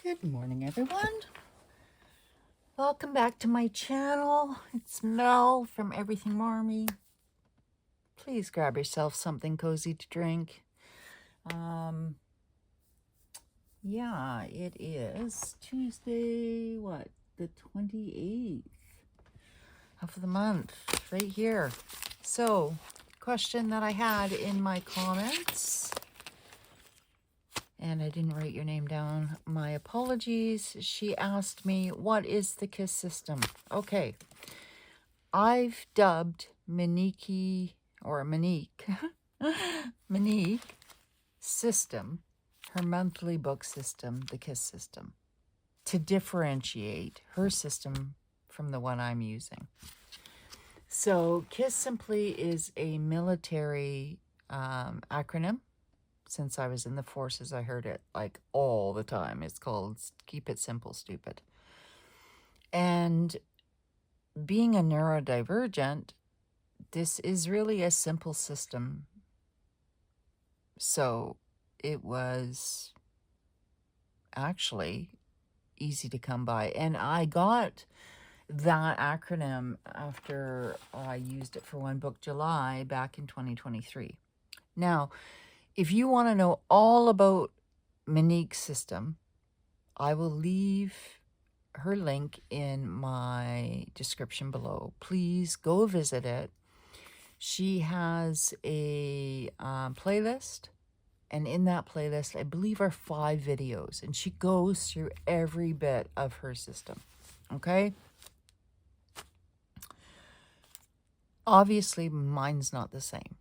Good morning, everyone. Welcome back to my channel. It's Mel from Everything Marmy. Please grab yourself something cozy to drink. Yeah, it is Tuesday, the 28th of the month, right here. So, question that I had in my comments, and I didn't write your name down. My apologies. She asked me, what is the KISS system? Okay. I've dubbed Monique system, her monthly book system, the KISS system, to differentiate her system from the one I'm using. So KISS simply is a military acronym. Since I was in the forces, I heard it like all the time. It's called Keep It Simple, Stupid. And being a neurodivergent, this is really a simple system. So it was actually easy to come by. And I got that acronym after I used it for One Book July back in 2023. Now, if you want to know all about Monique's system, I will leave her link in my description below. Please go visit it. She has a playlist, and in that playlist, I believe, are 5 videos, and she goes through every bit of her system, okay? Obviously, mine's not the same,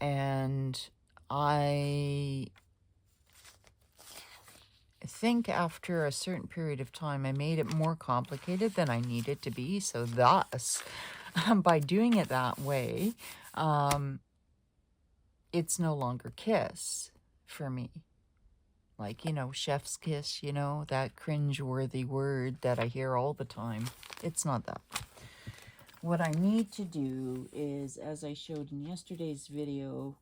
and I think after a certain period of time, I made it more complicated than I needed to be, so thus, by doing it that way, it's no longer KISS for me. Like, chef's kiss, that cringe-worthy word that I hear all the time. It's not that. What I need to do is, as I showed in yesterday's video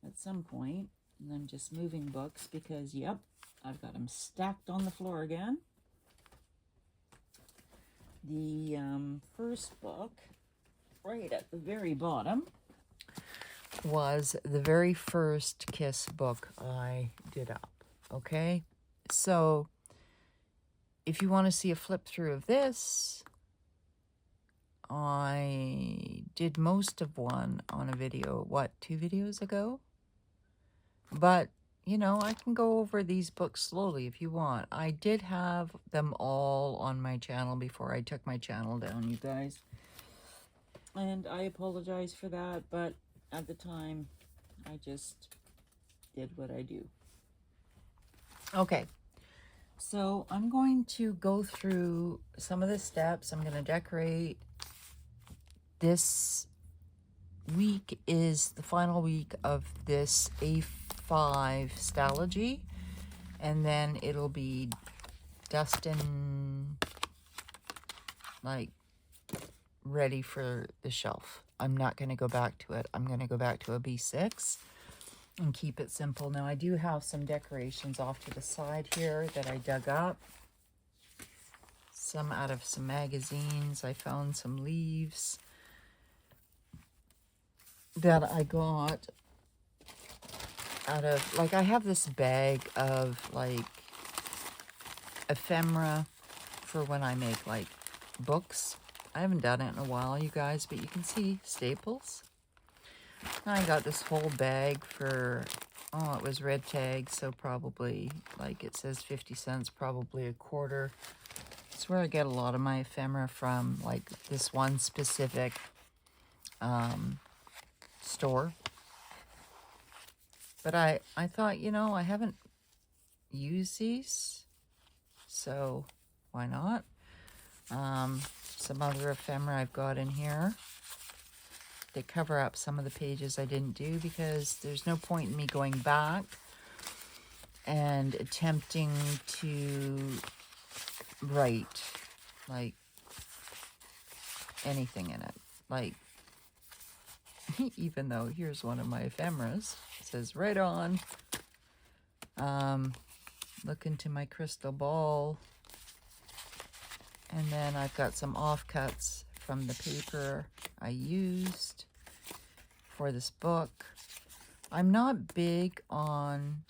at some point, and I'm just moving books because, yep, I've got them stacked on the floor again. The first book, right at the very bottom, was the very first KISS book I did up. Okay, so if you want to see a flip through of this, I did most of one on a video, 2 videos ago? But, I can go over these books slowly if you want. I did have them all on my channel before I took my channel down, you guys. And I apologize for that, but at the time, I just did what I do. Okay, so I'm going to go through some of the steps. I'm going to decorate. This week is the final week of this A5 Stalogy, and then it'll be dusting, like, ready for the shelf. I'm not going to go back to it. I'm going to go back to a B6 and keep it simple. Now, I do have some decorations off to the side here that I dug up. Some out of some magazines. I found some leaves that I got out of, like, I have this bag of, like, ephemera for when I make, like, books. I haven't done it in a while, you guys, but you can see staples. I got this whole bag for, it was red tag, so probably, like, it says 50 cents, probably a quarter. It's where I get a lot of my ephemera from, like this one specific store. But I thought, I haven't used these, so why not? Some other ephemera I've got in here. They cover up some of the pages I didn't do because there's no point in me going back and attempting to write, like, anything in it. Like, even though here's one of my ephemeras. It says right on. look into my crystal ball. And then I've got some offcuts from the paper I used for this book. I'm not big on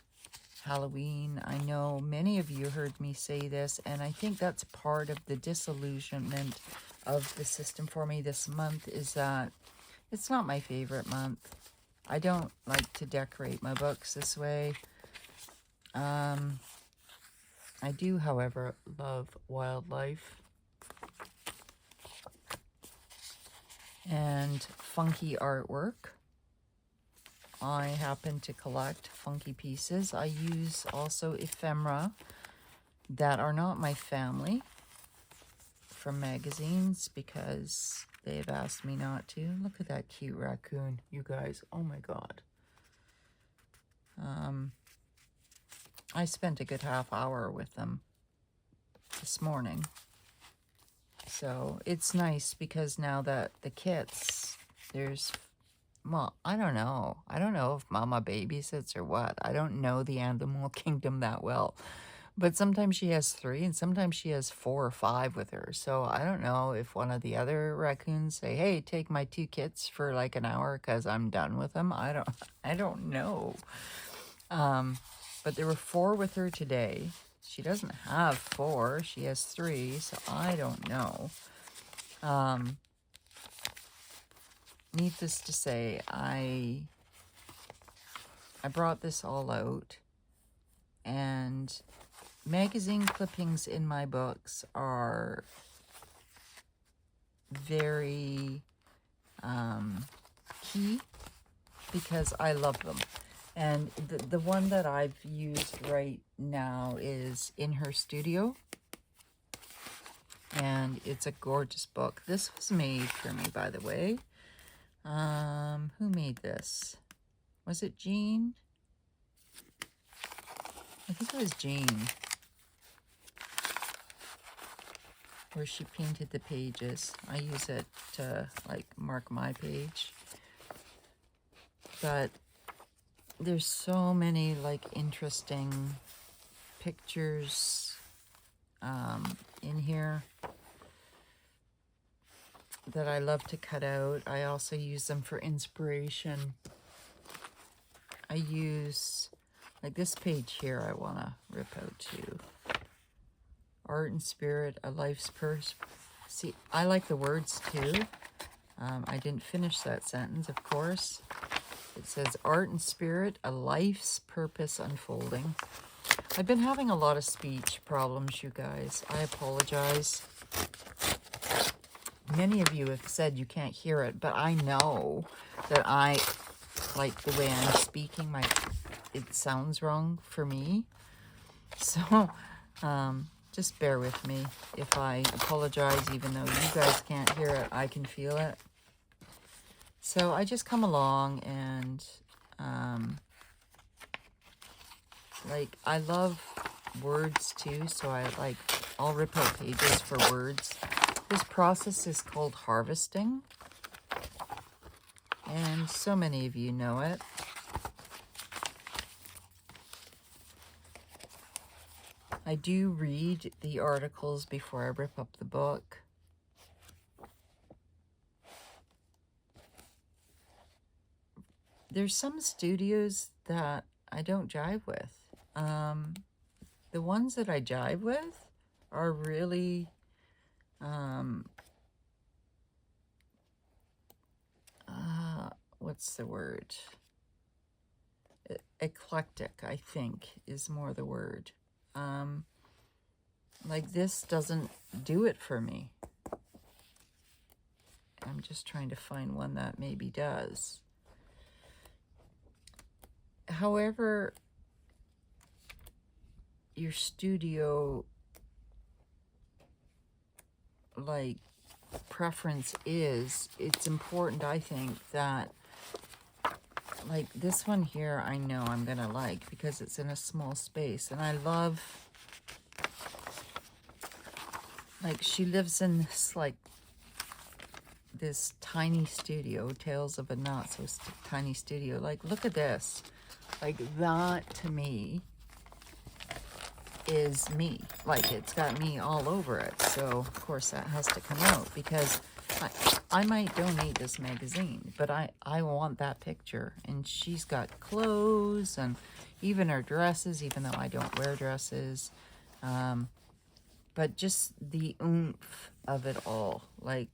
Halloween. I know many of you heard me say this, and I think that's part of the disillusionment of the system for me this month, is that it's not my favorite month. I don't like to decorate my books this way. I do, however, love wildlife and funky artwork. I happen to collect funky pieces. I use also ephemera that are not my family from magazines because they've asked me not to. Look at that cute raccoon, you guys. Oh my God. I spent a good half hour with them this morning. So it's nice because now that the kits, there's, well, I don't know. I don't know if Mama babysits or what. I don't know the animal kingdom that well. But sometimes she has 3 and sometimes she has 4 or 5 with her. So I don't know if one of the other raccoons say, hey, take my 2 kits for like an hour because I'm done with them. I don't know. But there were 4 with her today. She doesn't have 4. She has 3, so I don't know. Needless to say, I brought this all out, and magazine clippings in my books are very key because I love them. And the one that I've used right now is In Her Studio. And it's a gorgeous book. This was made for me, by the way. Who made this? Was it Jean? I think it was Jean. Where she painted the pages. I use it to, like, mark my page. But there's so many, like, interesting pictures in here that I love to cut out. I also use them for inspiration. I use, like this page here, I want to rip out too. Art and Spirit, A Life's Purse. See, I like the words too. I didn't finish that sentence, of course. It says, Art and Spirit, A Life's Purpose Unfolding. I've been having a lot of speech problems, you guys. I apologize. Many of you have said you can't hear it, but I know that I, like the way I'm speaking, it sounds wrong for me. So, just bear with me. If I apologize, even though you guys can't hear it, I can feel it. So I just come along and, like, I love words too, so I'll rip out pages for words. This process is called harvesting, and so many of you know it. I do read the articles before I rip up the book. There's some studios that I don't jive with. The ones that I jive with are really what's the word? Eclectic, I think, is more the word. Like this doesn't do it for me. I'm just trying to find one that maybe does. However, your studio, like, preference is, it's important, I think, that, like, this one here, I know I'm gonna like because it's in a small space, and I love, like, she lives in this, like, this tiny studio, Tales of a Not So Tiny Studio. Like, look at this. Like, that to me is me. Like, it's got me all over it. So, of course, that has to come out because I might donate this magazine, but I want that picture. And she's got clothes and even her dresses, even though I don't wear dresses. But just the oomph of it all. Like,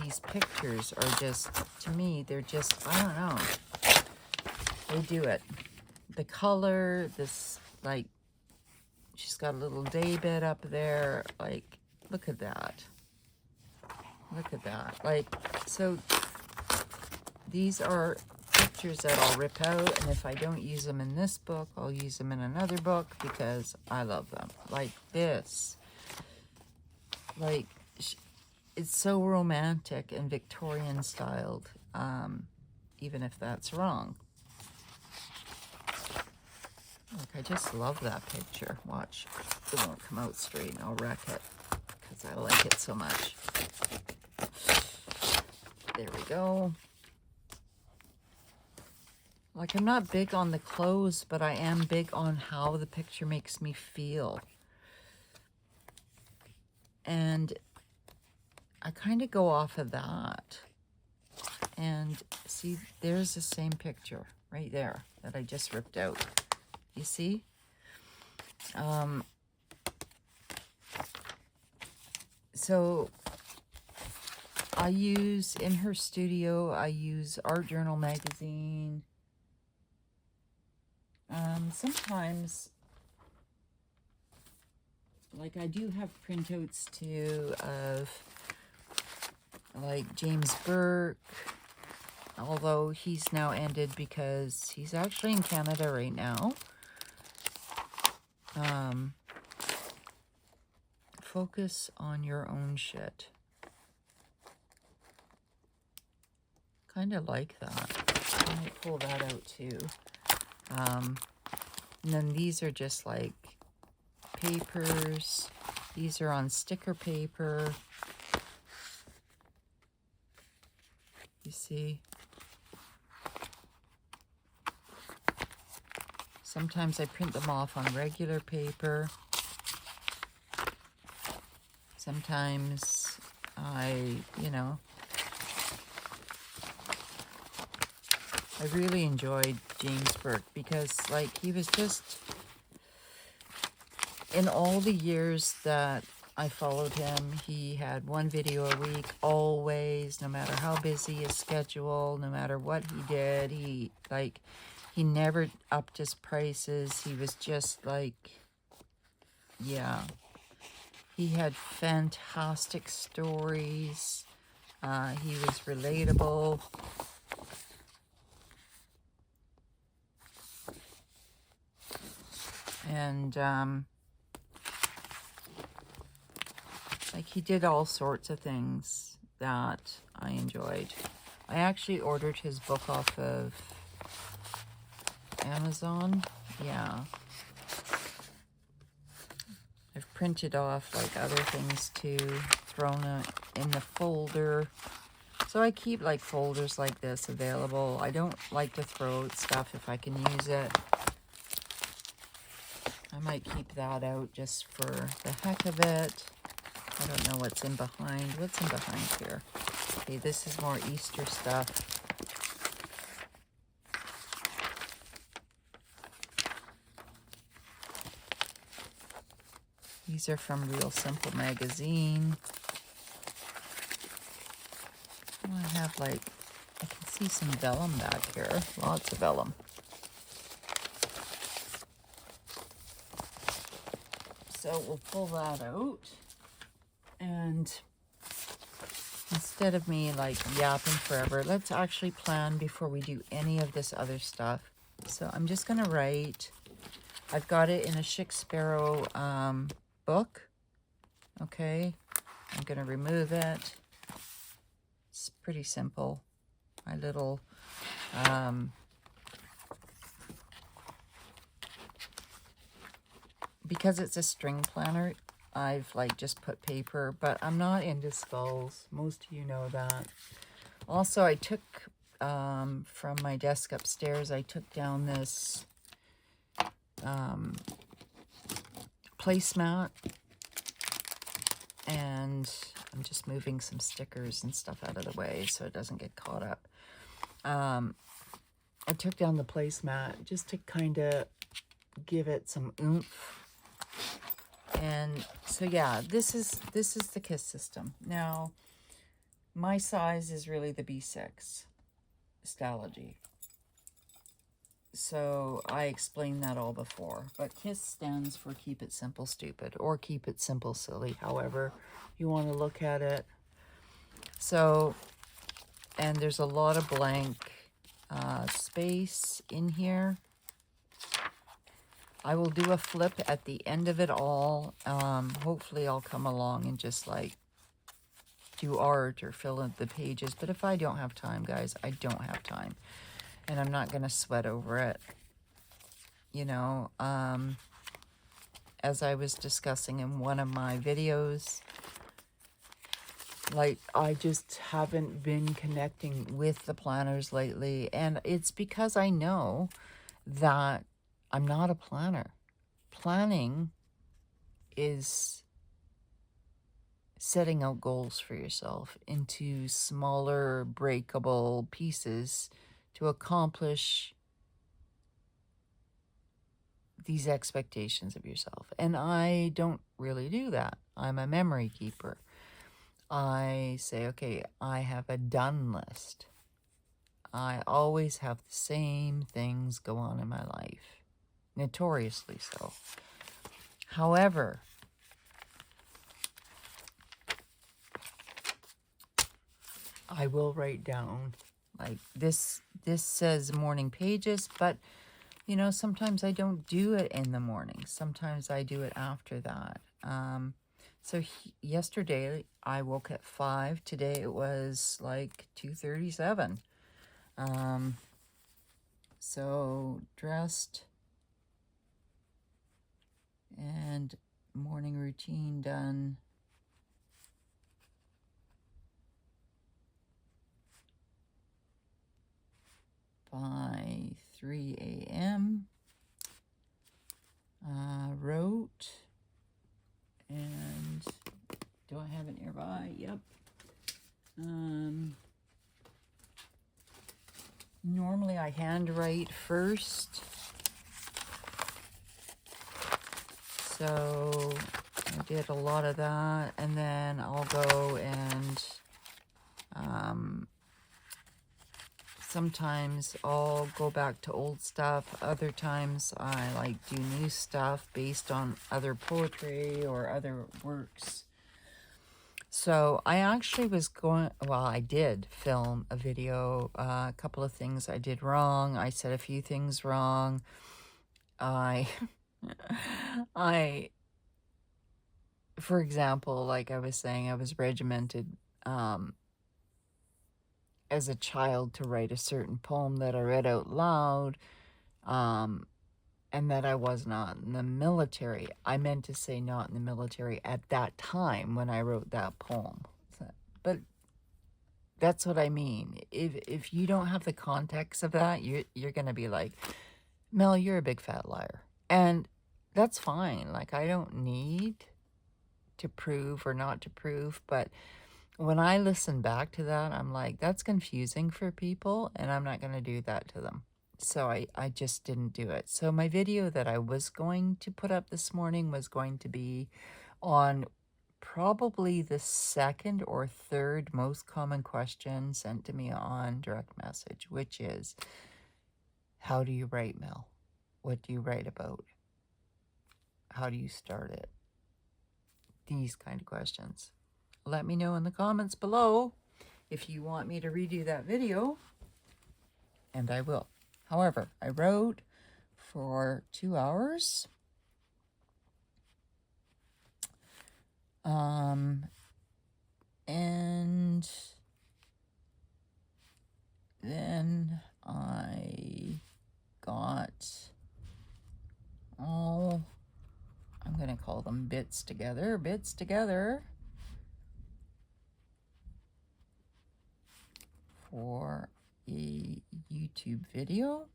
these pictures are just, to me, they're just, I don't know. They do it. The color, this, like, she's got a little day bed up there. Like, look at that. Look at that. Like, so these are pictures that I'll rip out. And if I don't use them in this book, I'll use them in another book because I love them. Like this. Like, it's so romantic and Victorian styled, even if that's wrong. Look, I just love that picture. Watch, it won't come out straight and I'll wreck it because I like it so much. There we go. Like, I'm not big on the clothes, but I am big on how the picture makes me feel. And I kind of go off of that. And see, there's the same picture right there that I just ripped out. You see? So I use, in her studio, I use Art Journal magazine. Sometimes, like, I do have printouts too of, like, James Burke, although he's now ended because he's actually in Canada right now. Focus on your own shit. Kind of like that. I might pull that out too. And then these are just like papers. These are on sticker paper. You see? Sometimes I print them off on regular paper. Sometimes I really enjoyed James Burke because, like, he was just, in all the years that I followed him, he had one video a week, always, no matter how busy his schedule, no matter what he did, he never upped his prices. He was just like, yeah. He had fantastic stories. He was relatable. And, like, he did all sorts of things that I enjoyed. I actually ordered his book off of Amazon. Yeah. I've printed off, like, other things too, thrown in the folder. So I keep, like, folders like this available. I don't like to throw out stuff if I can use it. I might keep that out just for the heck of it. I don't know what's in behind. What's in behind here? Okay, this is more Easter stuff. These are from Real Simple magazine. I have, like, I can see some vellum back here. Lots of vellum. So we'll pull that out. And instead of me, like, yapping forever, let's actually plan before we do any of this other stuff. So I'm just going to write. I've got it in a Chic Sparrow book. Okay. I'm going to remove it. It's pretty simple. My little because it's a string planner, I've, like, just put paper, but I'm not into skulls. Most of you know that. Also, I took from my desk upstairs, I took down this placemat, and I'm just moving some stickers and stuff out of the way so it doesn't get caught up. I took down the placemat just to kind of give it some oomph. And so yeah, this is the KISS system. Now, my size is really the B6 Stalogy. So I explained that all before. But KISS stands for Keep It Simple Stupid, or Keep It Simple Silly, however you want to look at it. So, and there's a lot of blank space in here. I will do a flip at the end of it all. Hopefully I'll come along and just like do art or fill in the pages. But if I don't have time, guys, I don't have time. And I'm not going to sweat over it. You know, as I was discussing in one of my videos, like, I just haven't been connecting with the planners lately. And it's because I know that I'm not a planner. Planning is setting out goals for yourself into smaller, breakable pieces to accomplish these expectations of yourself. And I don't really do that. I'm a memory keeper. I say, okay, I have a done list. I always have the same things go on in my life. Notoriously so. However, I will write down, like, this says morning pages, but, you know, sometimes I don't do it in the morning. Sometimes I do it after that. So yesterday I woke at 5. Today it was like 2:37. So dressed and morning routine done. By 3 a.m. Wrote, and do I have it nearby? Yep. Normally I handwrite first, so I did a lot of that, and then I'll go and sometimes I'll go back to old stuff. Other times I like do new stuff based on other poetry or other works. So I actually was I did film a video, a couple of things I did wrong. I said a few things wrong. I, for example, like I was saying, I was regimented, as a child to write a certain poem that I read out loud, and that I was not in the military. I meant to say not in the military at that time when I wrote that poem. But that's what I mean. If you don't have the context of that, you're going to be like, Mel, you're a big fat liar. And that's fine. Like, I don't need to prove or not to prove, but when I listen back to that, I'm like, that's confusing for people, and I'm not going to do that to them. So I just didn't do it. So my video that I was going to put up this morning was going to be on probably the second or third most common question sent to me on direct message, which is, how do you write, Mel? What do you write about? How do you start it? These kind of questions. Let me know in the comments below if you want me to redo that video, and I will. However, I wrote for 2 hours. And then I got all, I'm going to call them bits together for a YouTube video.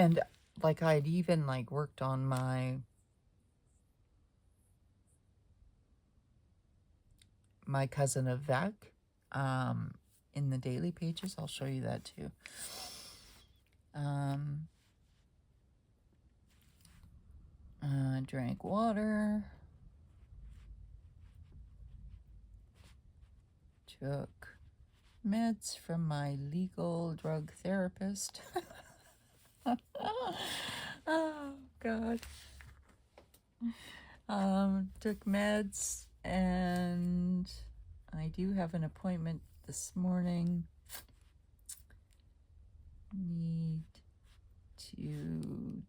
And like I'd even like worked on my cousin Avec in the daily pages. I'll show you that too. Drank water. Took meds from my legal drug therapist. Oh, God. Took meds, and I do have an appointment this morning. Need to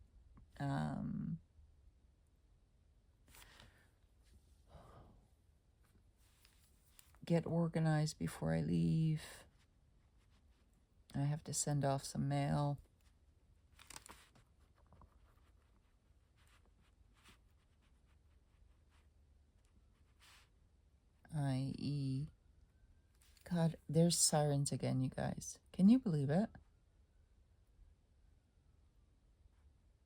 get organized before I leave. I have to send off some mail. I.e. God, there's sirens again, you guys. Can you believe it?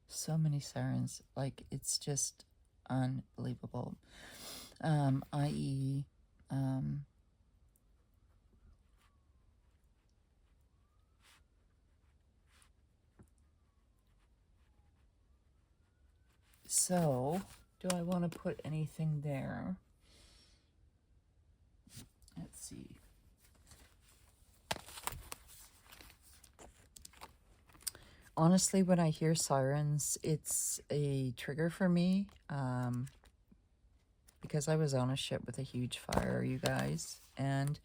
So many sirens. Like, it's just unbelievable. I.e. So, do I want to put anything there? Let's see. Honestly, when I hear sirens, it's a trigger for me, because I was on a ship with a huge fire, you guys, and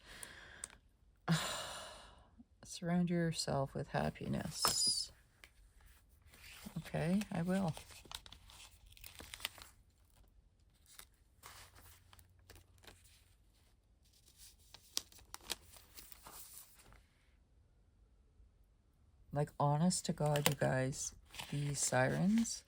surround yourself with happiness. Okay, I will. Like, honest to God, you guys, these sirens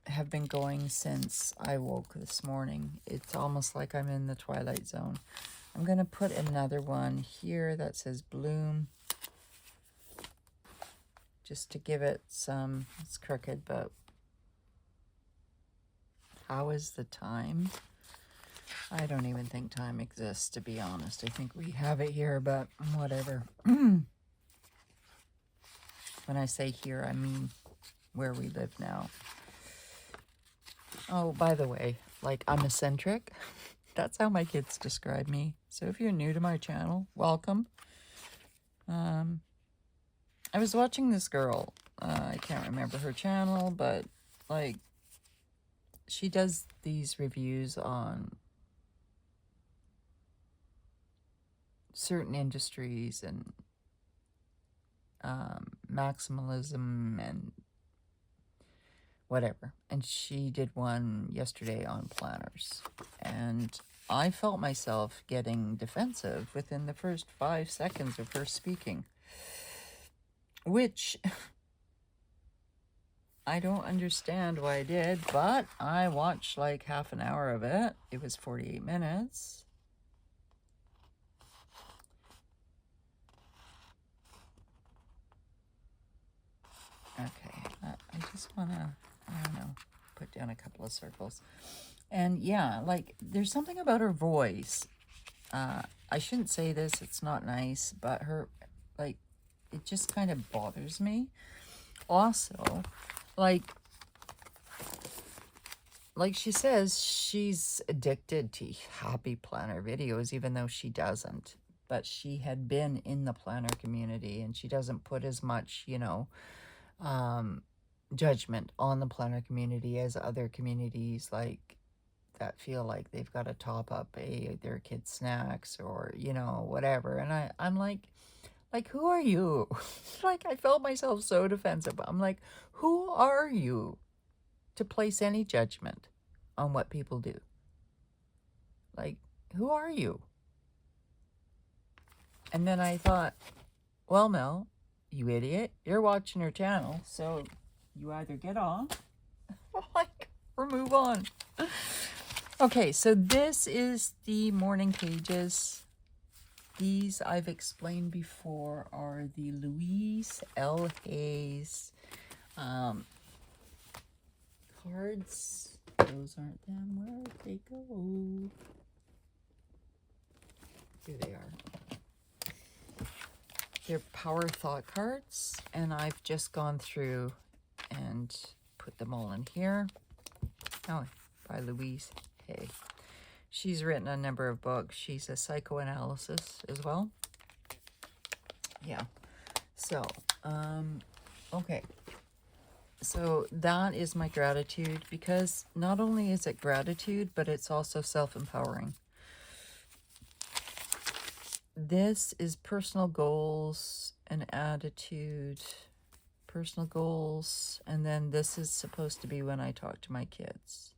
have been going since I woke this morning. It's almost like I'm in the Twilight Zone. I'm going to put another one here that says bloom, just to give it some, it's crooked, but how is the time? I don't even think time exists, to be honest. I think we have it here, but whatever. When I say here, I mean where we live now. Oh, by the way, like, I'm eccentric. That's how my kids describe me. So if you're new to my channel, welcome. I was watching this girl. I can't remember her channel, but like, she does these reviews on certain industries and maximalism and whatever. And she did one yesterday on planners. And I felt myself getting defensive within the first 5 seconds of her speaking, which I don't understand why I did, but I watched like half an hour of it. It was 48 minutes. Okay, I just want to, I don't know, put down a couple of circles. And yeah, like, there's something about her voice. I shouldn't say this, it's not nice, but her, like, it just kind of bothers me. Also, like she says, she's addicted to happy planner videos, even though she doesn't. But she had been in the planner community, and she doesn't put as much, you know, judgment on the planner community as other communities, like, that feel like they've got to top up their kids' snacks or, you know, whatever. And I'm like, who are you? Like, I felt myself so defensive. I'm like, who are you to place any judgment on what people do? Like, who are you? And then I thought, well, Mel, you idiot, you're watching her channel, so you either get off like, or move on. Okay, so this is the morning pages. These I've explained before are the Louise L. Hayes cards. Those aren't them. Where'd they go? Here they are. They're Power Thought cards, and I've just gone through and put them all in here. Oh, by Louise Hay. She's written a number of books. She's a psychoanalysis as well. Yeah. So, okay. So that is my gratitude, because not only is it gratitude, but it's also self-empowering. This is personal goals and attitude, personal goals, and then this is supposed to be when I talk to my kids.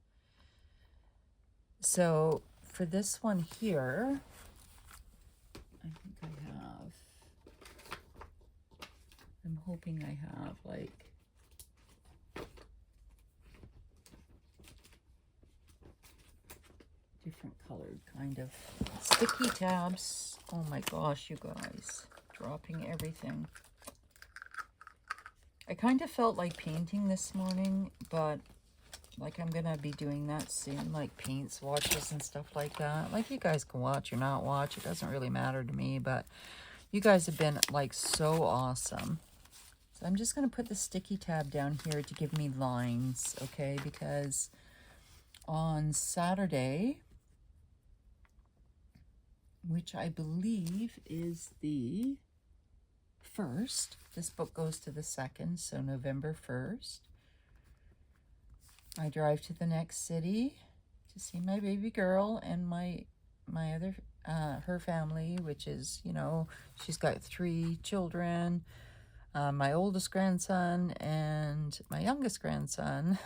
So for this one here, I think I'm hoping I have like different colored kind of sticky tabs. Oh my gosh, you guys, dropping everything. I kind of felt like painting this morning, but like I'm gonna be doing that soon, like paint swatches and stuff like that. Like, you guys can watch or not watch, it doesn't really matter to me, but you guys have been like so awesome. So I'm just gonna put the sticky tab down here to give me lines, okay? Because on Saturday, which I believe is the 1st, this book goes to the 2nd, so November 1st, I drive to the next city to see my baby girl and my other, her family, which is, you know, she's got 3 children, my oldest grandson and my youngest grandson.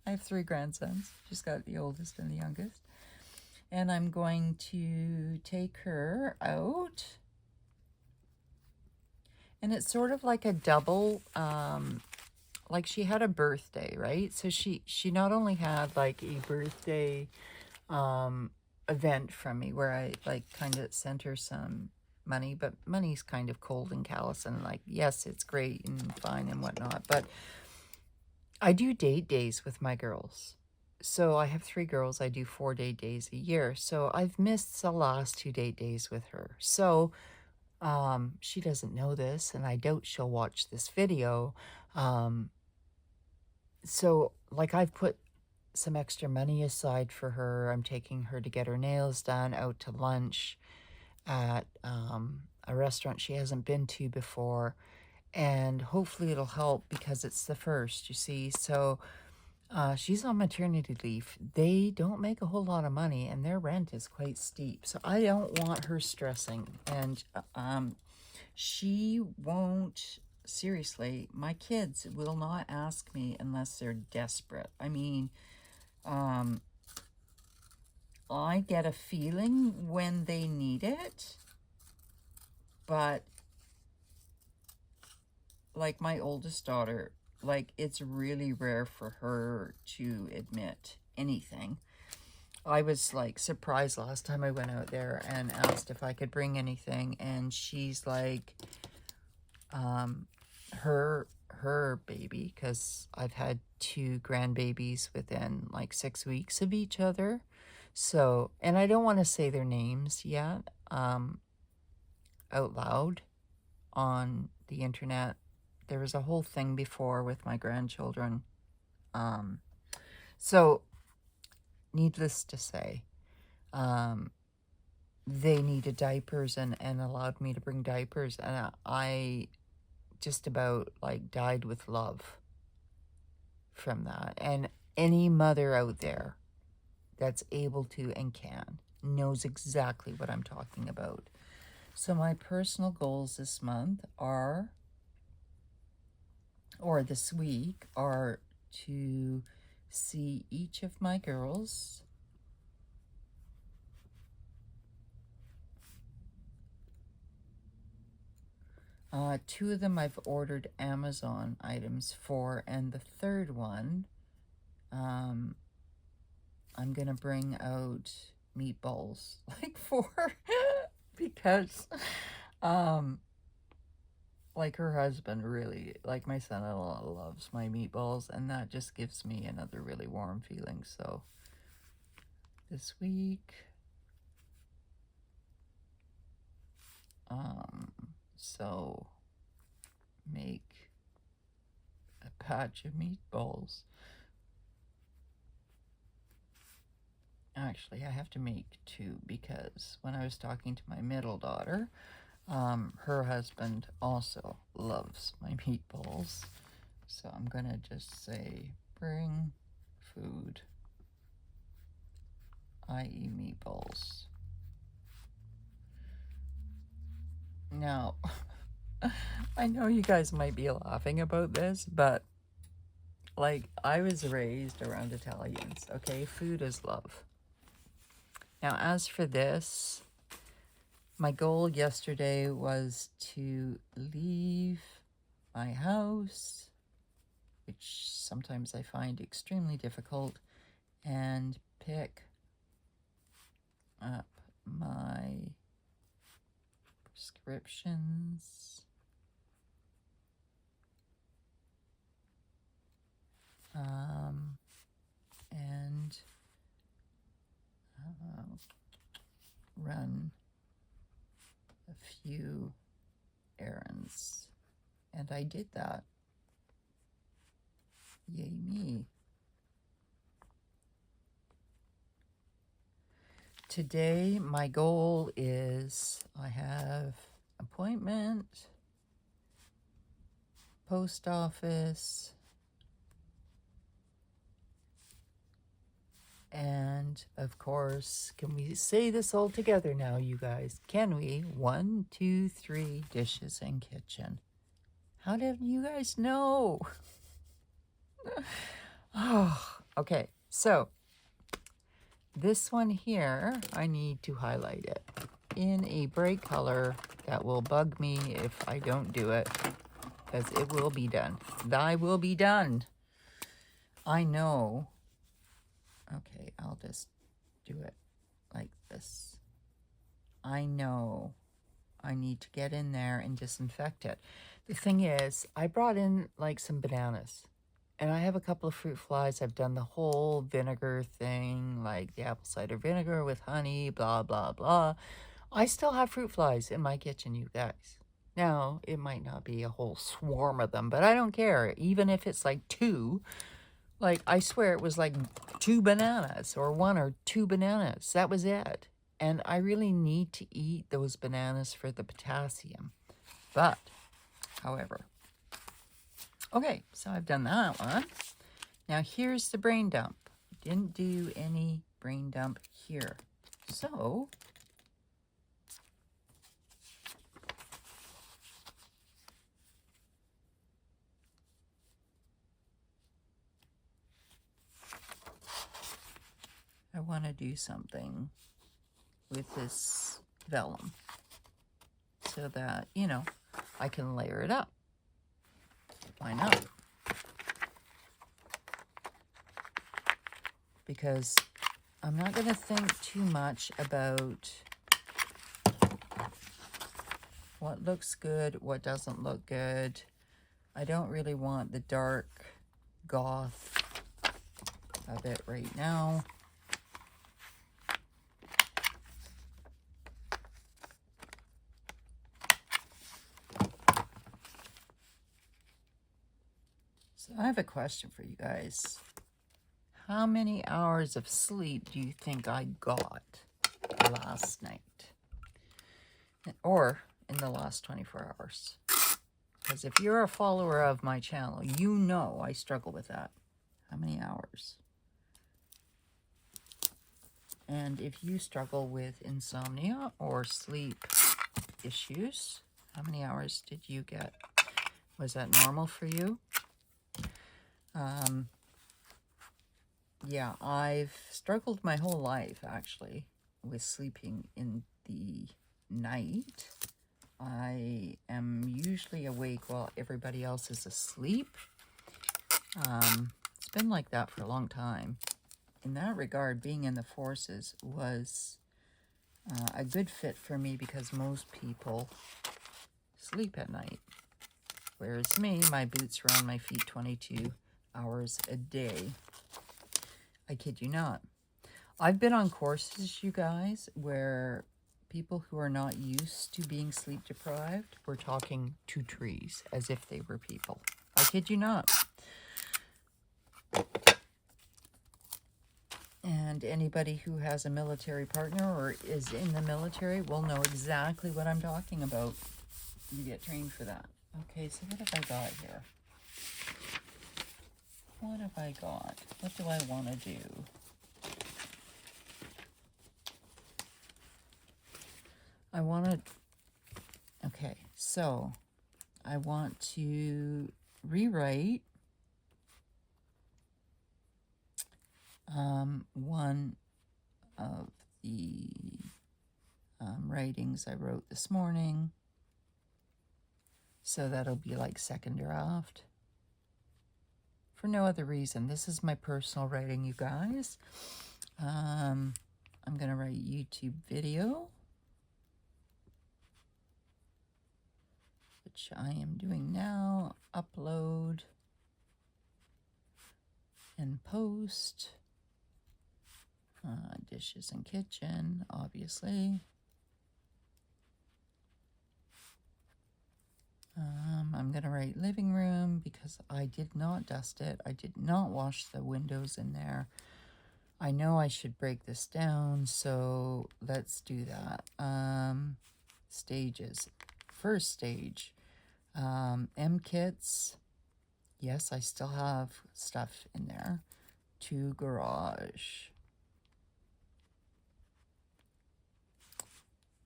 I have 3 grandsons. She's got the oldest and the youngest. And I'm going to take her out. And it's sort of like a double, like she had a birthday, right? So she not only had like a birthday event from me where I like kind of sent her some money, but money's kind of cold and callous, and like, yes, it's great and fine and whatnot, but I do date days with my girls. So I have 3 girls. I do 4 date days a year. So I've missed the last 2 date days with her. So she doesn't know this, and I doubt she'll watch this video. So like, I've put some extra money aside for her. I'm taking her to get her nails done, out to lunch at a restaurant she hasn't been to before. And hopefully it'll help, because it's the 1st, you see. So she's on maternity leave. They don't make a whole lot of money, and their rent is quite steep. So I don't want her stressing. And she won't, seriously, my kids will not ask me unless they're desperate. I mean, I get a feeling when they need it, but like my oldest daughter, like, it's really rare for her to admit anything. I was like surprised last time I went out there and asked if I could bring anything, and she's like, her baby, because I've had 2 grandbabies within like 6 weeks of each other. So, and I don't want to say their names yet out loud on the internet. There was a whole thing before with my grandchildren. So needless to say, they needed diapers and allowed me to bring diapers. And I just about like died with love from that. And any mother out there that's able to and can knows exactly what I'm talking about. So my personal goals this month are, or this week, are to see each of my girls. Two of them I've ordered Amazon items for, and the third one, I'm gonna bring out meatballs like for because, um, like her husband really, like my son-in-law loves my meatballs, and that just gives me another really warm feeling. So this week, so make a patch of meatballs. Actually, I have to make two because when I was talking to my middle daughter, her husband also loves my meatballs. So I'm gonna just say, bring food, i.e. meatballs. Now, I know you guys might be laughing about this, but like I was raised around Italians, okay? Food is love. Now, as for this, my goal yesterday was to leave my house, which sometimes I find extremely difficult, and pick up my prescriptions, and run a few errands. And I did that. Yay me. Today, my goal is I have appointment, post office, and of course, can we say this all together now, you guys? Can we? 1, 2, 3, dishes and kitchen. How did you guys know? Oh, okay. So this one here, I need to highlight it in a bright color that will bug me if I don't do it, because it will be done. Thy will be done. I know. Okay, I'll just do it like this. I know I need to get in there and disinfect it. The thing is, I brought in like some bananas. And I have a couple of fruit flies. I've done the whole vinegar thing, like the apple cider vinegar with honey, blah, blah, blah. I still have fruit flies in my kitchen, you guys. Now, it might not be a whole swarm of them, but I don't care. Even if it's like 2, like I swear it was like 2 bananas or 1 or 2 bananas. That was it. And I really need to eat those bananas for the potassium. But, however, okay, so I've done that one. Now here's the brain dump. Didn't do any brain dump here. So I want to do something with this vellum so that, you know, I can layer it up. Why not? Because I'm not going to think too much about what looks good, what doesn't look good. I don't really want the dark goth of it right now. So I have a question for you guys. How many hours of sleep do you think I got last night? Or in the last 24 hours? Because if you're a follower of my channel, you know I struggle with that. How many hours? And if you struggle with insomnia or sleep issues, how many hours did you get? Was that normal for you? Yeah, I've struggled my whole life, actually, with sleeping in the night. I am usually awake while everybody else is asleep. It's been like that for a long time. In that regard, being in the forces was a good fit for me because most people sleep at night. Whereas me, my boots are on my feet 22 hours a day. I kid you not. I've been on courses, you guys, where people who are not used to being sleep deprived were talking to trees as if they were people. I kid you not. And anybody who has a military partner or is in the military will know exactly what I'm talking about. You get trained for that. Okay, so what have I got here? What have I got? What do I want to do? I want to... Okay, so I want to rewrite one of the writings I wrote this morning. So that'll be like second draft. For no other reason. This is my personal writing, you guys. I'm going to write YouTube video, which I am doing now. Upload and post. Dishes and kitchen, obviously. I'm going to write living room because I did not dust it. I did not wash the windows in there. I know I should break this down, so let's do that. Stages. First stage. M-kits. Yes, I still have stuff in there. To garage.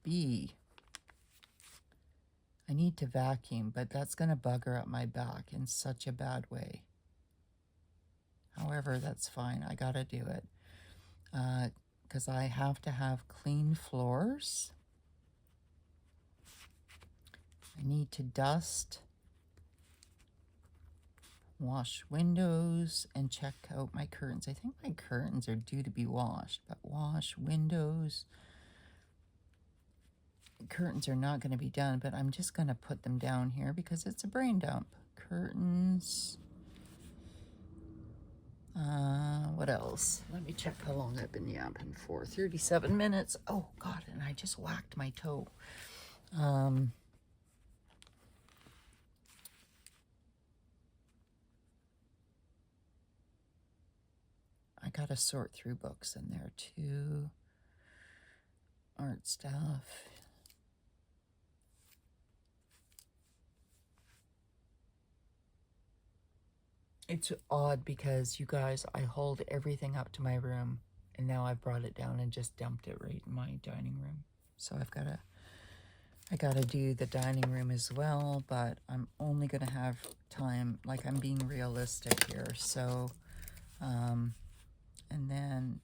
B. I need to vacuum, but that's going to bugger up my back in such a bad way. However, that's fine. I got to do it. Because I have to have clean floors. I need to dust, wash windows, and check out my curtains. I think my curtains are due to be washed, but wash windows. Curtains are not going to be done, but I'm just going to put them down here because it's a brain dump. Curtains. What else? Let me check how long I've been yapping for. 37 minutes. Oh, God, and I just whacked my toe. I got to sort through books in there, too. Art stuff. It's odd because, you guys, I hauled everything up to my room, and now I've brought it down and just dumped it right in my dining room. So I gotta do the dining room as well, but I'm only gonna have time, like I'm being realistic here. So, and then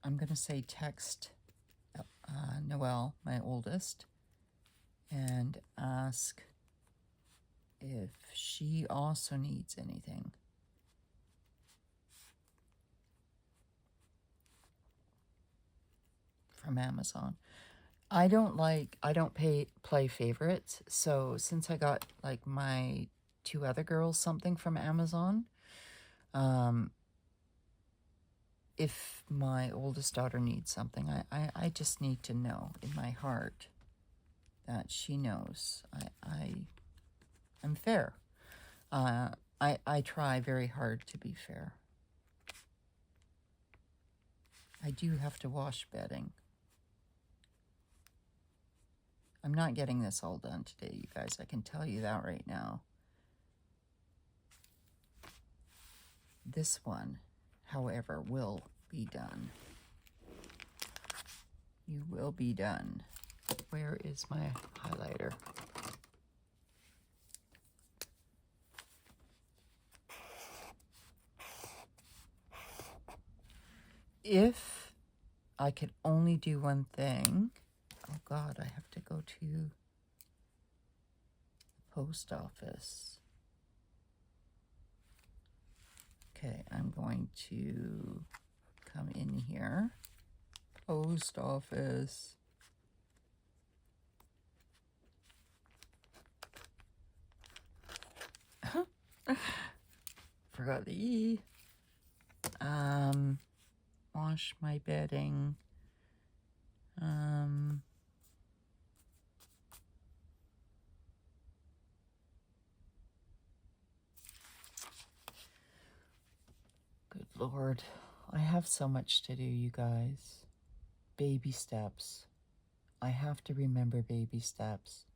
I'm gonna say text Noelle, my oldest, and ask if she also needs anything. From Amazon. I don't play favorites, so since I got like my two other girls something from Amazon, if my oldest daughter needs something, I just need to know in my heart that she knows I'm fair. I try very hard to be fair. I do have to wash bedding. I'm not getting this all done today, you guys. I can tell you that right now. This one, however, will be done. You will be done. Where is my highlighter? If I could only do one thing, oh God, I have to go to the post office. Okay, I'm going to come in here. Post office. Forgot the E. Wash my bedding. Good Lord. I have so much to do, you guys. Baby steps. I have to remember baby steps.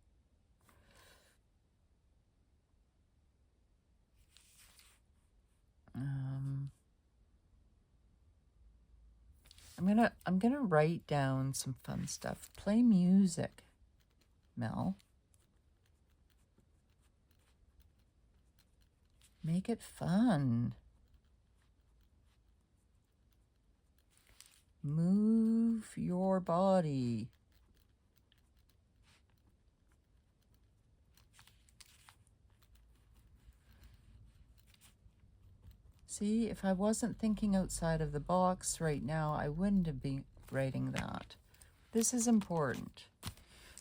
I'm gonna write down some fun stuff. Play music, Mel. Make it fun. Move your body. See, if I wasn't thinking outside of the box right now, I wouldn't have been writing that. This is important.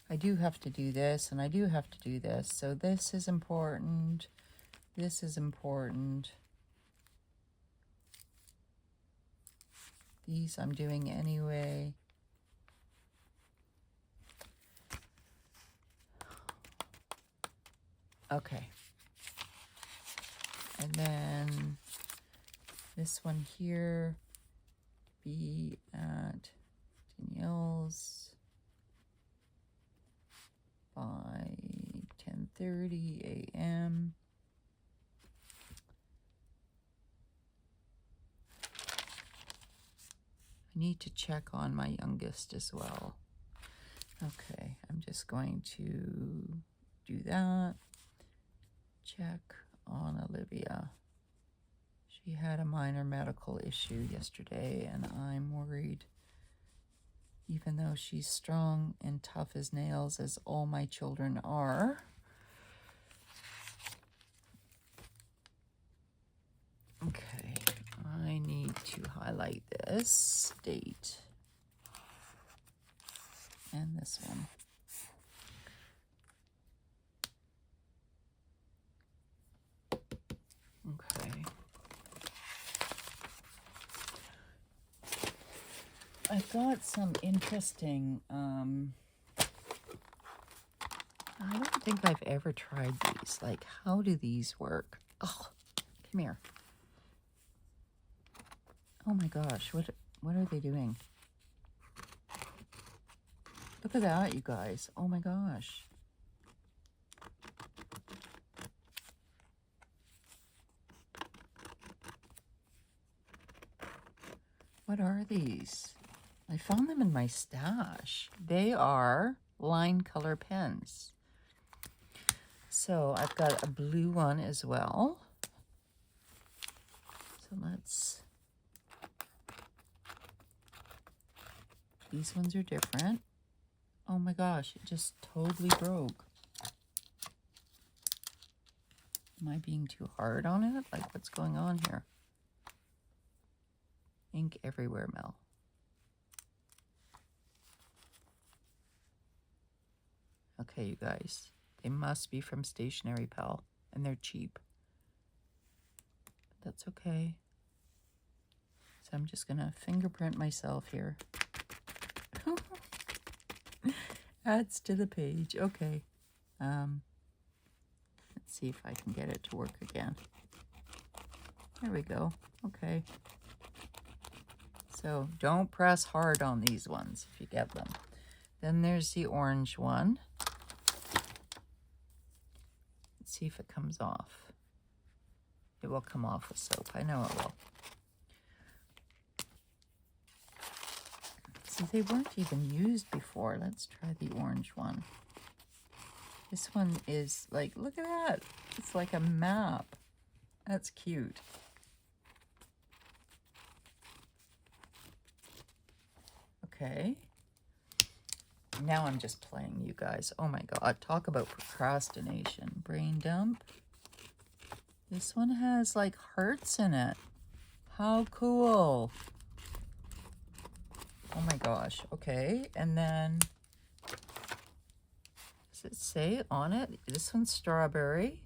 I do have to do this, and I do have to do this. So this is important. This is important. These I'm doing anyway. Okay. And then this one here, be at Danielle's by 10:30 a.m. I need to check on my youngest as well. Okay, I'm just going to do that. Check on Olivia. She had a minor medical issue yesterday, and I'm worried. Even though she's strong and tough as nails, as all my children are. Okay, I need to highlight this date and this one. Okay. I've got some interesting, I don't think I've ever tried these. Like, how do these work? Oh, come here. Oh my gosh, what are they doing? Look at that, you guys. Oh my gosh. What are these? I found them in my stash. They are line color pens. So I've got a blue one as well. So let's... These ones are different. Oh my gosh, it just totally broke. Am I being too hard on it? Like, what's going on here? Ink everywhere, Mel. Okay, you guys. They must be from Stationery Pal, and they're cheap. But that's okay. So I'm just going to fingerprint myself here. Adds to the page. Okay. Let's see if I can get it to work again. There we go. Okay. So don't press hard on these ones if you get them. Then there's the orange one. Let's see if it comes off. It will come off with soap. I know it will. See, they weren't even used before. Let's try the orange one. This one is like, look at that. It's like a map. That's cute. Okay. Now I'm just playing, you guys. Oh my God. Talk about procrastination. Brain dump. This one has like hearts in it. How cool. Oh my gosh. Okay. And then, does it say on it? This one's strawberry.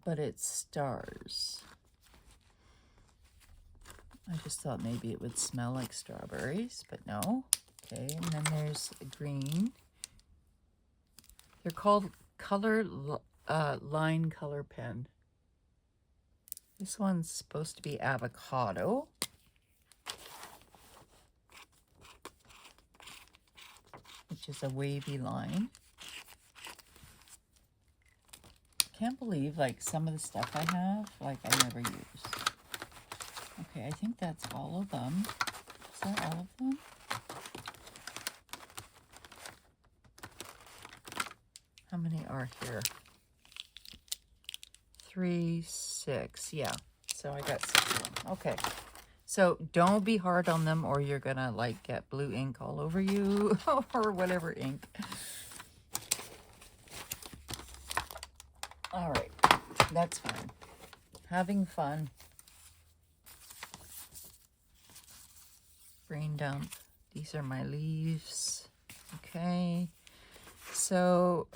But it's stars. I just thought maybe it would smell like strawberries, but no. Okay, and then there's green. They're called line color pen. This one's supposed to be avocado. Which is a wavy line. Can't believe like some of the stuff I have, like I never use. Okay, I think that's all of them. Is that all of them? How many are here? 3, 6. Yeah. So I got 6 of them. Okay. So don't be hard on them or you're gonna like get blue ink all over you or whatever ink. All right. That's fine. Having fun. Brain dump. These are my leaves. Okay. So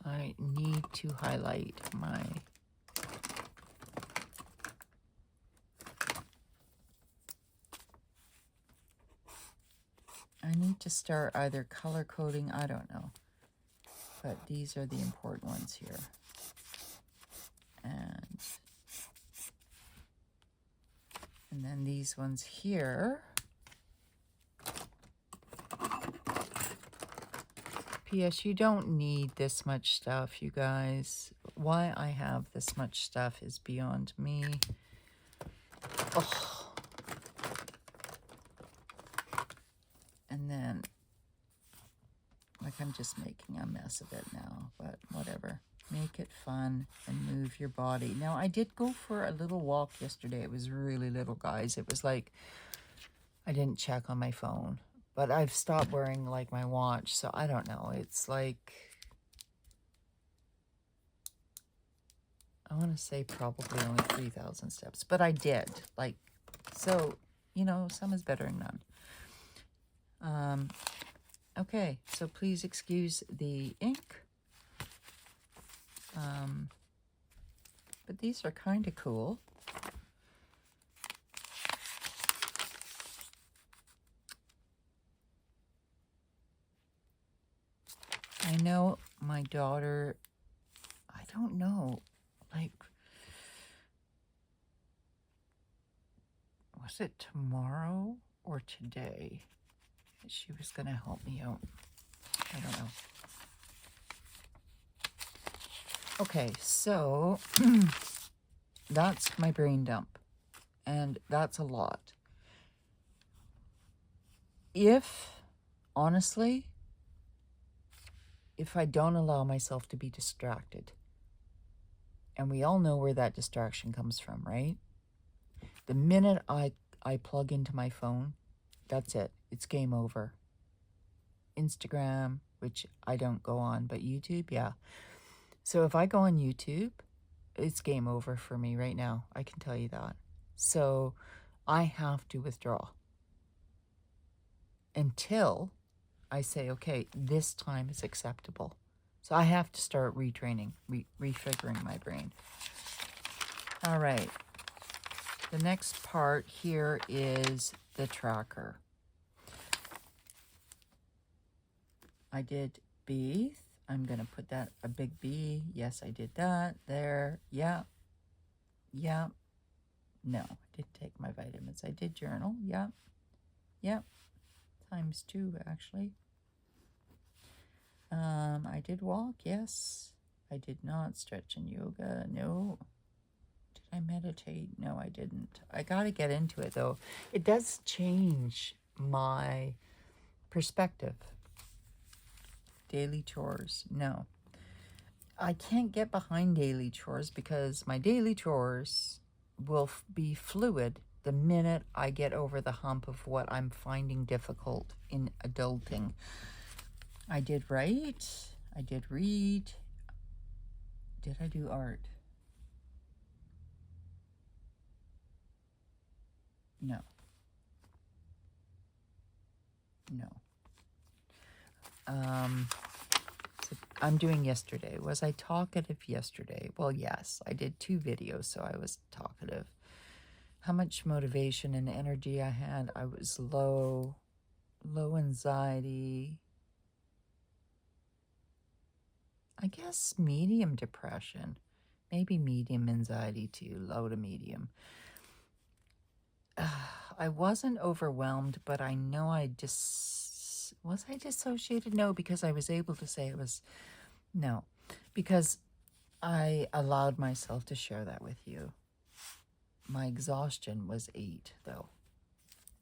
I need to highlight my I need to start either color coding, I don't know. But these are the important ones here. And then these ones here. P.S. You don't need this much stuff, you guys. Why I have this much stuff is beyond me. Oh. And then, like I'm just making a mess of it now, but whatever. Make it fun and move your body. Now, I did go for a little walk yesterday. It was really little, guys. It was like, I didn't check on my phone. But I've stopped wearing, like, my watch, so I don't know. It's like, I want to say probably only 3,000 steps. But I did. Like, so, you know, some is better than none. Okay, so please excuse the ink. But these are kind of cool. I know my daughter, I don't know, like, was it tomorrow or today that she was going to help me out? I don't know. Okay, so that's my brain dump, and that's a lot. Honestly, if I don't allow myself to be distracted, and we all know where that distraction comes from, right? The minute I plug into my phone, that's it. It's game over. Instagram, which I don't go on, but YouTube, yeah. So if I go on YouTube, it's game over for me right now. I can tell you that. So I have to withdraw until I say, okay, this time is acceptable. So I have to start retraining, refiguring my brain. All right. The next part here is the tracker. I did B. I'm going to put that a big B. Yes, I did that. There. Yeah. Yeah. No, I did take my vitamins. I did journal. Yeah. Yeah. ×2, actually. I did walk. Yes. I did not stretch and yoga. No. Did I meditate? No, I didn't. I got to get into it, though. It does change my perspective. Daily chores. No. I can't get behind daily chores because my daily chores will be fluid the minute I get over the hump of what I'm finding difficult in adulting. I did write. I did read. Did I do art? No. No. So I'm doing yesterday. Was I talkative yesterday? Well, yes. I did 2 videos, so I was talkative. How much motivation and energy I had? I was low anxiety. I guess medium depression. Maybe medium anxiety too, low to medium. I wasn't overwhelmed, but I know was I dissociated? No, because I was able to say it was, no, because I allowed myself to share that with you. My exhaustion was 8, though.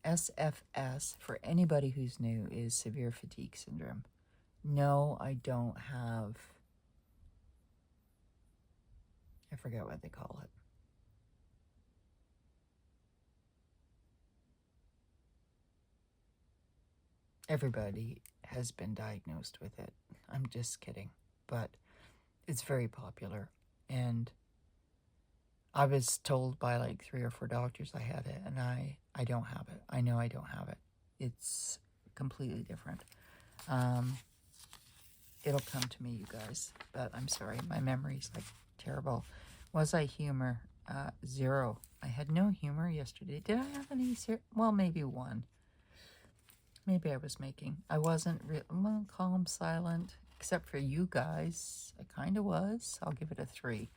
SFS, for anybody who's new, is severe fatigue syndrome. No, I don't have, I forget what they call it. Everybody has been diagnosed with it. I'm just kidding. But it's very popular. And I was told by like 3 or 4 doctors I had it, and I don't have it. I know I don't have it. It's completely different. It'll come to me, you guys. But I'm sorry, my memory's like terrible. Was I humor? 0. I had no humor yesterday. Did I have any? Well, maybe 1. Maybe I was making. I wasn't well, calm, silent, except for you guys. I kind of was. I'll give it a 3.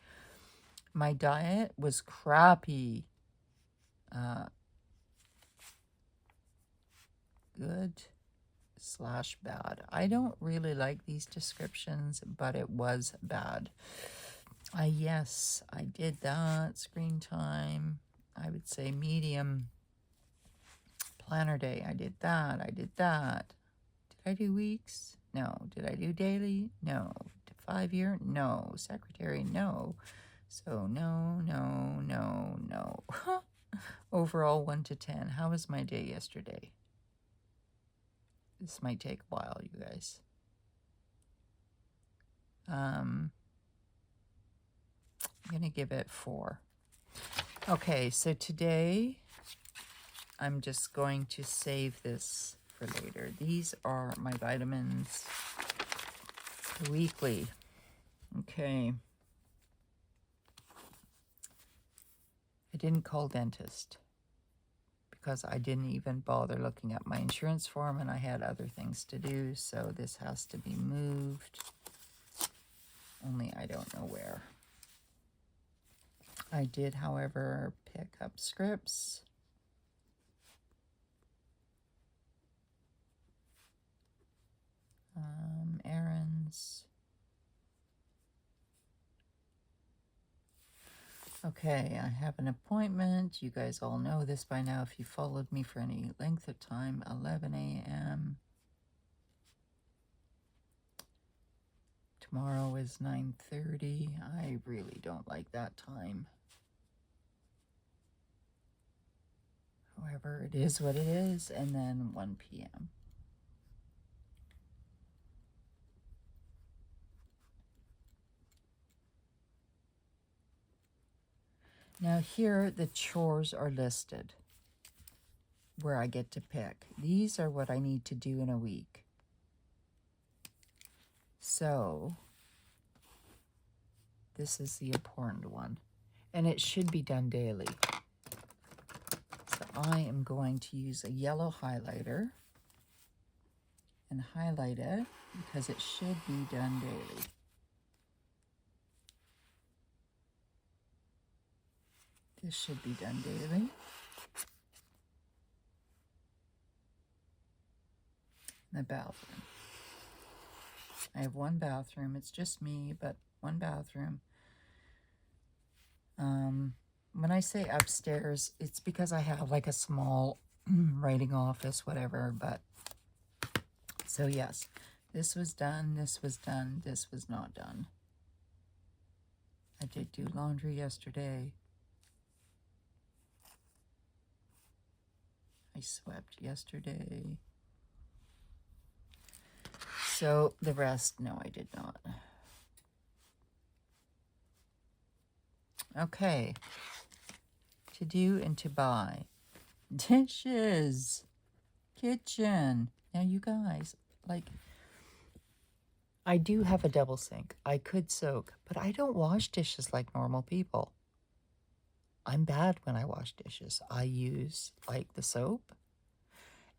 My diet was crappy. Good/bad. I don't really like these descriptions, but it was bad. Yes, I did that. Screen time, I would say medium. Planner day, I did that. Did I do weeks? No. Did I do daily? No. 5-year? No. Secretary? No. So no. Overall, 1 to 10. How was my day yesterday? This might take a while, you guys. I'm going to give it 4. Okay, so today I'm just going to save this for later. These are my vitamins weekly. Okay. I didn't call dentist because I didn't even bother looking at my insurance form, and I had other things to do, so this has to be moved. Only I don't know where. I did, however, pick up scripts. Errands. Okay, I have an appointment. You guys all know this by now if you followed me for any length of time. 11 a.m. Tomorrow is 9:30. I really don't like that time. However, it is what it is. And then 1 p.m. Now here, the chores are listed where I get to pick. These are what I need to do in a week. So this is the important one. And it should be done daily. So I am going to use a yellow highlighter and highlight it because it should be done daily. This should be done daily. The bathroom. I have 1 bathroom. It's just me, but 1 bathroom. When I say upstairs, it's because I have like a small writing office, whatever, but so yes, this was done, this was done, this was not done. I did do laundry yesterday. I swept yesterday. So the rest, no, I did not. Okay. To do and to buy. Dishes. Kitchen. Now, you guys, like, I do have a double sink. I could soak, but I don't wash dishes like normal people. I'm bad when I wash dishes. I use, like, the soap,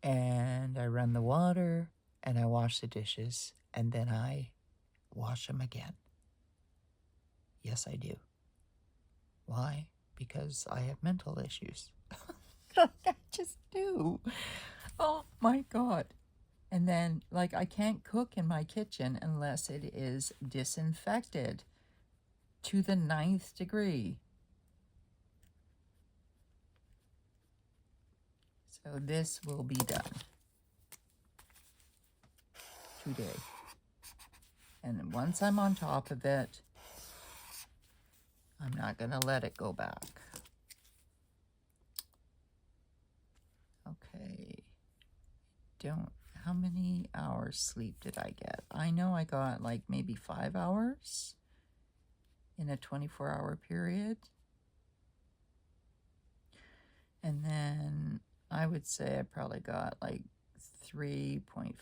and I run the water, and I wash the dishes, and then I wash them again. Yes, I do. Why? Because I have mental issues. I just do. Oh my God. And then, like, I can't cook in my kitchen unless it is disinfected to the 9th degree. So this will be done today. And once I'm on top of it, I'm not going to let it go back. Okay. How many hours sleep did I get? I know I got like maybe 5 hours in a 24-hour period. And then I would say I probably got like 3.5,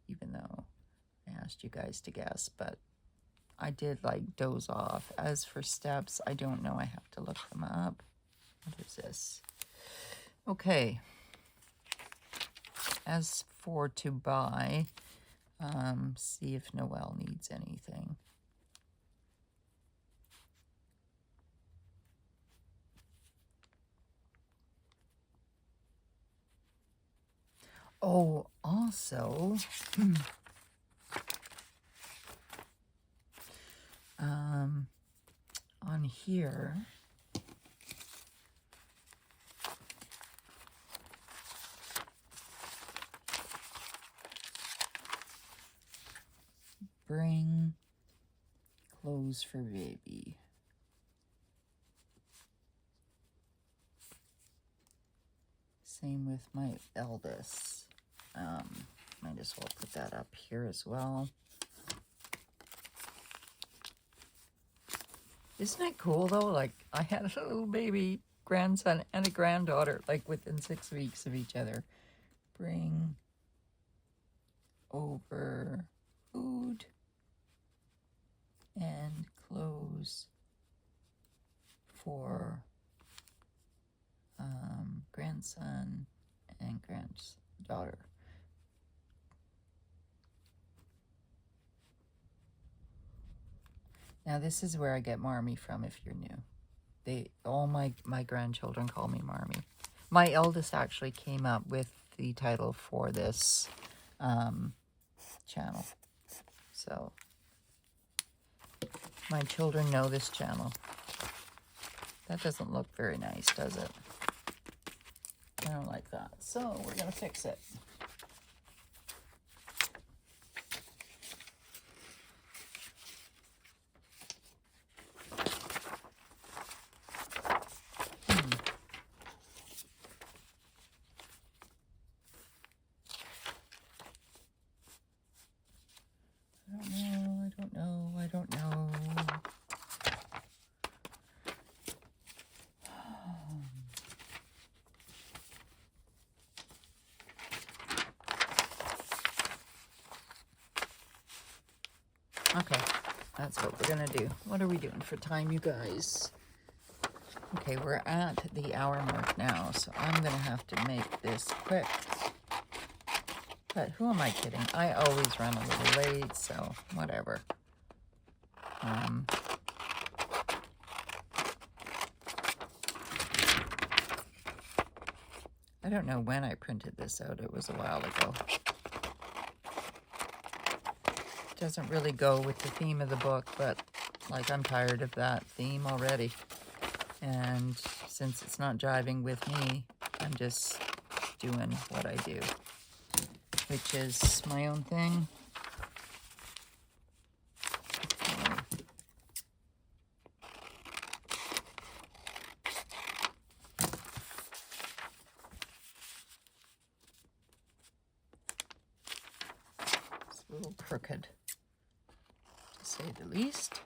even though I asked you guys to guess, but I did like doze off. As for steps, I don't know. I have to look them up. What is this? Okay. As for to buy, see if Noelle needs anything. Oh, also, on here, bring clothes for baby. Same with my eldest. Might as well put that up here as well. Isn't it cool though? Like, I had a little baby grandson and a granddaughter, like within 6 weeks of each other. Bring over food and clothes for grandson and granddaughter. Now this is where I get Marmy from if you're new. All my grandchildren call me Marmy. My eldest actually came up with the title for this channel. So my children know this channel. That doesn't look very nice, does it? I don't like that. So we're going to fix it. I don't know. Okay, that's what we're gonna do. What are we doing for time, you guys? Okay, we're at the hour mark now, so I'm gonna have to make this quick. But who am I kidding? I always run a little late, so whatever. I don't know when I printed this out. It was a while ago. It doesn't really go with the theme of the book, but like I'm tired of that theme already. And since it's not jiving with me, I'm just doing what I do, which is my own thing. little crooked, to say the least.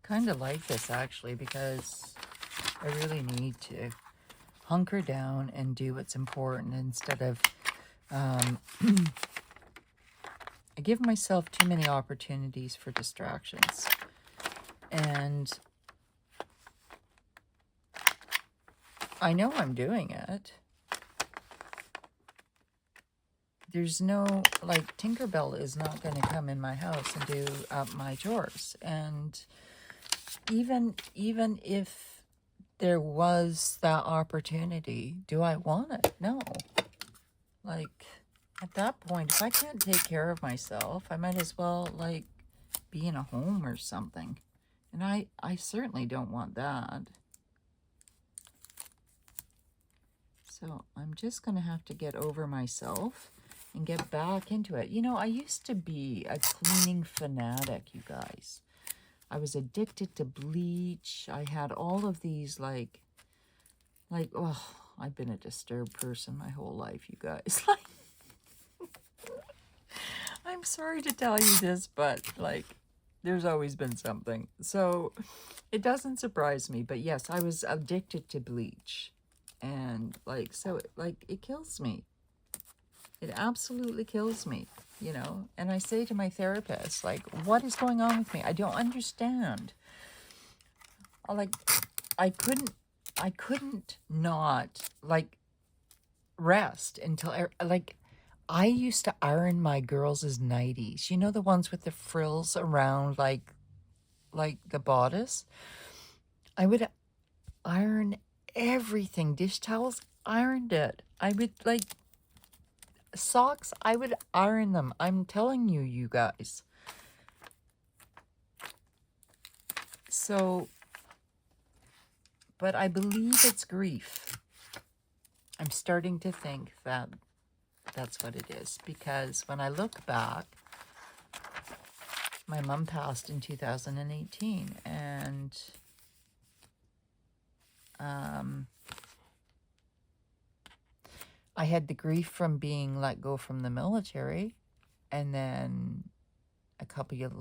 Kind of like this, actually, because I really need to hunker down and do what's important instead of I give myself too many opportunities for distractions. And I know I'm doing it. There's no, like, Tinkerbell is not going to come in my house and do my chores. And even if there was that opportunity, do I want it? No. Like, at that point, if I can't take care of myself, I might as well, like, be in a home or something. And I certainly don't want that. So I'm just going to have to get over myself and get back into it. You know, I used to be a cleaning fanatic, you guys. I was addicted to bleach. I had all of these, like, oh, I've been a disturbed person my whole life, you guys. I'm sorry to tell you this, but, like, there's always been something. So it doesn't surprise me. But yes, I was addicted to bleach. And, like, so, like, it kills me. It absolutely kills me, you know? And I say to my therapist, like, what is going on with me? I don't understand. Like, I couldn't not, like, rest until, like, I used to iron my girls' nighties. You know, the ones with the frills around, like the bodice? I would iron everything. Dish towels, ironed it. I would, like, socks, I would iron them. I'm telling you, you guys. So, but I believe it's grief. I'm starting to think that that's what it is. Because when I look back, my mom passed in 2018. And I had the grief from being let go from the military, and then a couple of,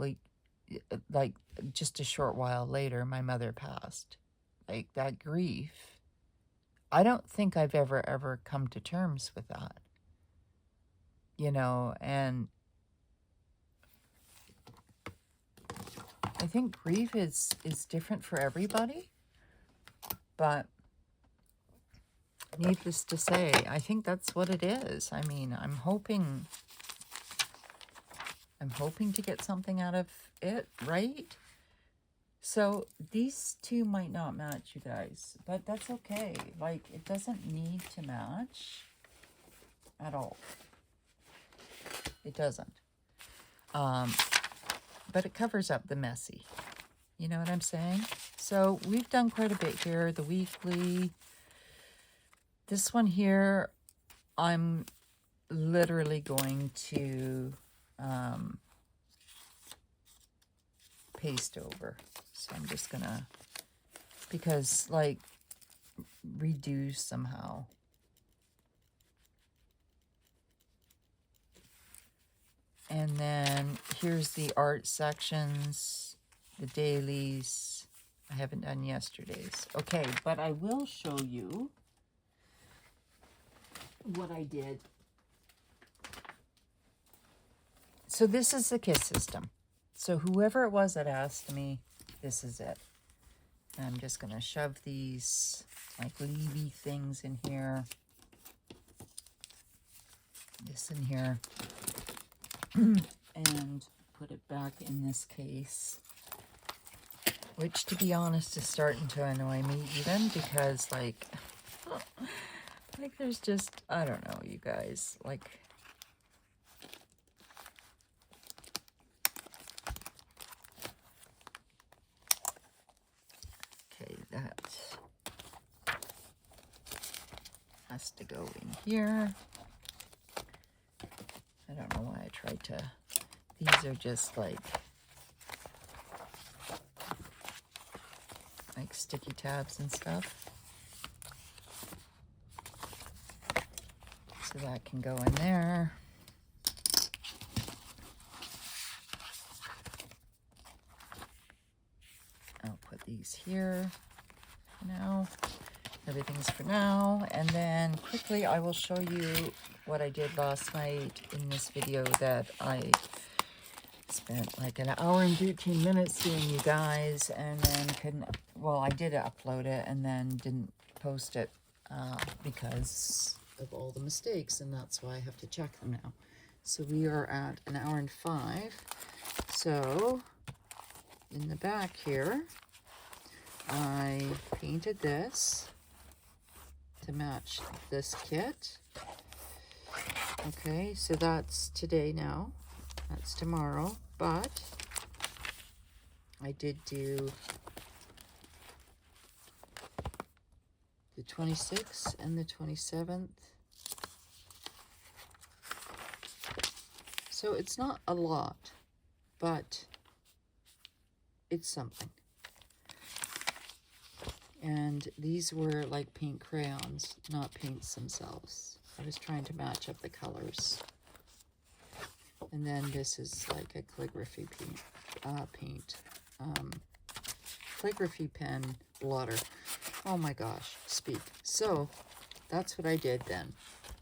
like just a short while later, my mother passed. Like, that grief, I don't think I've ever come to terms with that, you know. And I think grief is different for everybody, but needless to say, I think that's what it is. I mean, I'm hoping to get something out of it, right? So these two might not match, you guys, but that's okay. Like, it doesn't need to match at all. It doesn't. But it covers up the messy. You know what I'm saying? So we've done quite a bit here. The weekly. This one here, I'm literally going to paste over. So I'm just gonna, because, like, redo somehow. And then here's the art sections, the dailies. I haven't done yesterday's. Okay, but I will show you what I did. So this is the KISS system. So whoever it was that asked me, this is it. And I'm just going to shove these, like, leavy things in here. This in here. And put it back in this case. Which, to be honest, is starting to annoy me even, because, like, there's just, I don't know, you guys, like, okay, that has to go in here. I don't know why I tried to, these are just like sticky tabs and stuff. So that can go in there. I'll put these here for now. Everything's for now. And then quickly I will show you what I did last night in this video that I spent like an hour and 15 minutes doing, you guys, and then I did upload it and then didn't post it because of all the mistakes, and that's why I have to check them now. So we are at an hour and 5. So in the back here, I painted this to match this kit. Okay, so that's today now. That's tomorrow, but I did do the 26th and the 27th. So it's not a lot, but it's something. And these were like paint crayons, not paints themselves. I was trying to match up the colors. And then this is like a calligraphy calligraphy pen blotter. Oh my gosh, speak. So that's what I did then.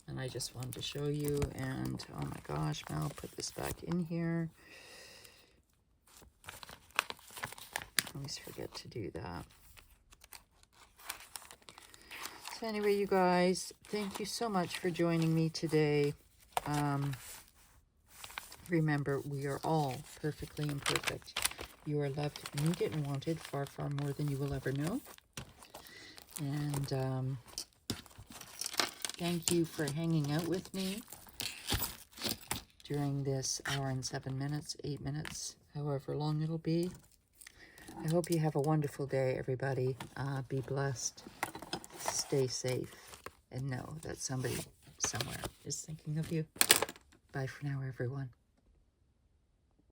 And I just wanted to show you. And oh my gosh, now I'll put this back in here. I always forget to do that. So anyway, you guys, thank you so much for joining me today. Remember, we are all perfectly imperfect. You are loved, needed, and wanted far, far more than you will ever know. And thank you for hanging out with me during this hour and 7 minutes, 8 minutes, however long it'll be. I hope you have a wonderful day, everybody. Be blessed, stay safe, and know that somebody somewhere is thinking of you. Bye for now, everyone.